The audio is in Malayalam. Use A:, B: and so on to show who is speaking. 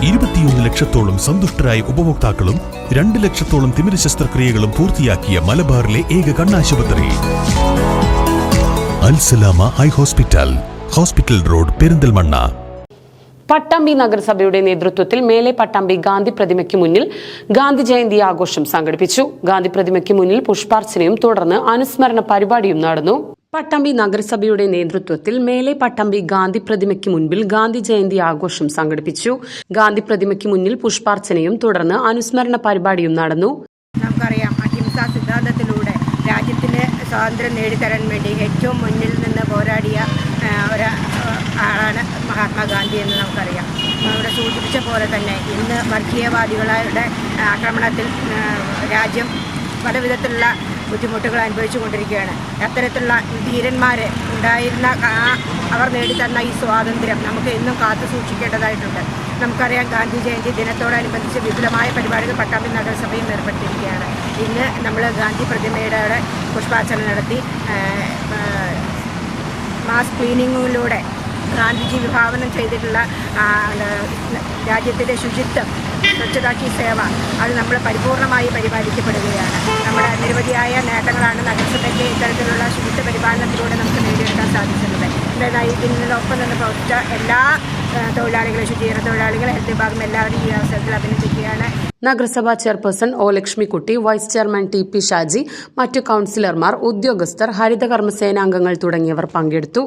A: 21 ലക്ഷത്തോളം സന്തുഷ്ടരായ ഉപഭോക്താക്കളും 2 ലക്ഷത്തോളം തിമിര ശസ്ത്രക്രിയകളും പൂർത്തിയാക്കിയ മലബാറിലെ ഏക കണ്ണാശുപത്രി Al Salama high hospital, hospital road, Perinthalmanna.
B: Pattambi നഗരസഭയുടെ നേതൃത്വത്തിൽ മേലെ പട്ടാമ്പി ഗാന്ധി പ്രതിമയ്ക്ക് മുന്നിൽ ഗാന്ധി ജയന്തി ആഘോഷം സംഘടിപ്പിച്ചു. ഗാന്ധി പ്രതിമയ്ക്ക് മുന്നിൽ പുഷ്പാർച്ചനയും തുടർന്ന് അനുസ്മരണ പരിപാടിയും നടന്നു. പട്ടാമ്പി നഗരസഭയുടെ നേതൃത്വത്തിൽ മേലെ പട്ടാമ്പി ഗാന്ധി പ്രതിമയ്ക്ക് മുൻപിൽ ഗാന്ധി ജയന്തി ആഘോഷം സംഘടിപ്പിച്ചു. ഗാന്ധി പ്രതിമയ്ക്ക് മുന്നിൽ പുഷ്പാർച്ചനയും തുടർന്ന് അനുസ്മരണ പരിപാടിയും നടന്നു.
C: നമുക്കറിയാം, അഹിംസാ സിദ്ധാന്തത്തിലൂടെ രാജ്യത്തിന് സ്വാതന്ത്ര്യം നേടിത്തരാൻ വേണ്ടി ഏറ്റവും മുന്നിൽ നിന്ന് പോരാടിയ ആളാണ് മഹാത്മാഗാന്ധി എന്ന് നമുക്കറിയാം. ഇവിടെ സൂചിപ്പിച്ച പോലെ തന്നെ ഇന്ന് വർഗീയവാദികളുടെ ആക്രമണത്തിൽ രാജ്യം പലവിധത്തിലുള്ള ബുദ്ധിമുട്ടുകൾ അനുഭവിച്ചു കൊണ്ടിരിക്കുകയാണ്. അത്തരത്തിലുള്ള ധീരന്മാർ ഉണ്ടായിരുന്ന അവർ നേടിത്തന്ന ഈ സ്വാതന്ത്ര്യം നമുക്ക് എന്നും കാത്തു സൂക്ഷിക്കേണ്ടതായിട്ടുണ്ട്. നമുക്കറിയാം, ഗാന്ധി ജയന്തി ദിനത്തോടനുബന്ധിച്ച് വിപുലമായ പരിപാടികൾ പട്ടാമ്പി നഗരസഭയും ഏർപ്പെടുത്തിയിരിക്കുകയാണ്. ഇന്ന് നമ്മൾ ഗാന്ധി പ്രതിമയുടെ പുഷ്പാർച്ചന നടത്തി മാസ് ക്ലീനിങ്ങിലൂടെ ഗാന്ധിജി വിഭാവനം ചെയ്തിട്ടുള്ള രാജ്യത്തിൻ്റെ ശുചിത്വം, സ്വച്ഛതാ ഹി സേവ, അത് നമ്മൾ പരിപൂർണമായി പരിപാലിക്കപ്പെടുകയാണ്. നമ്മുടെ നിരവധിയായ നേട്ടങ്ങളാണ് നഗരസഭയ്ക്ക് ഇത്തരത്തിലുള്ള ശുചിത്വ പരിപാലനത്തിലൂടെ നമുക്ക് നേടിയെടുക്കാൻ സാധിച്ചിട്ടുള്ളത്. എന്തായാലും ഇതിനൊപ്പം നിന്ന് പ്രവർത്തിച്ച എല്ലാ തൊഴിലാളികളും, ശുചീകരണ തൊഴിലാളികൾ, ഹെൽത്ത് വിഭാഗം എല്ലാവരും ഈ അവസരത്തിൽ അഭിനന്ദിക്കുകയാണ്.
B: നഗരസഭാ chairperson O Lakshmikutty, vice chairman T P Shaji, മറ്റു കൌൺസിലർമാർ, ഉദ്യോഗസ്ഥർ, ഹരിതകർമ്മസേനാംഗങ്ങൾ തുടങ്ങിയവർ പങ്കെടുത്തു.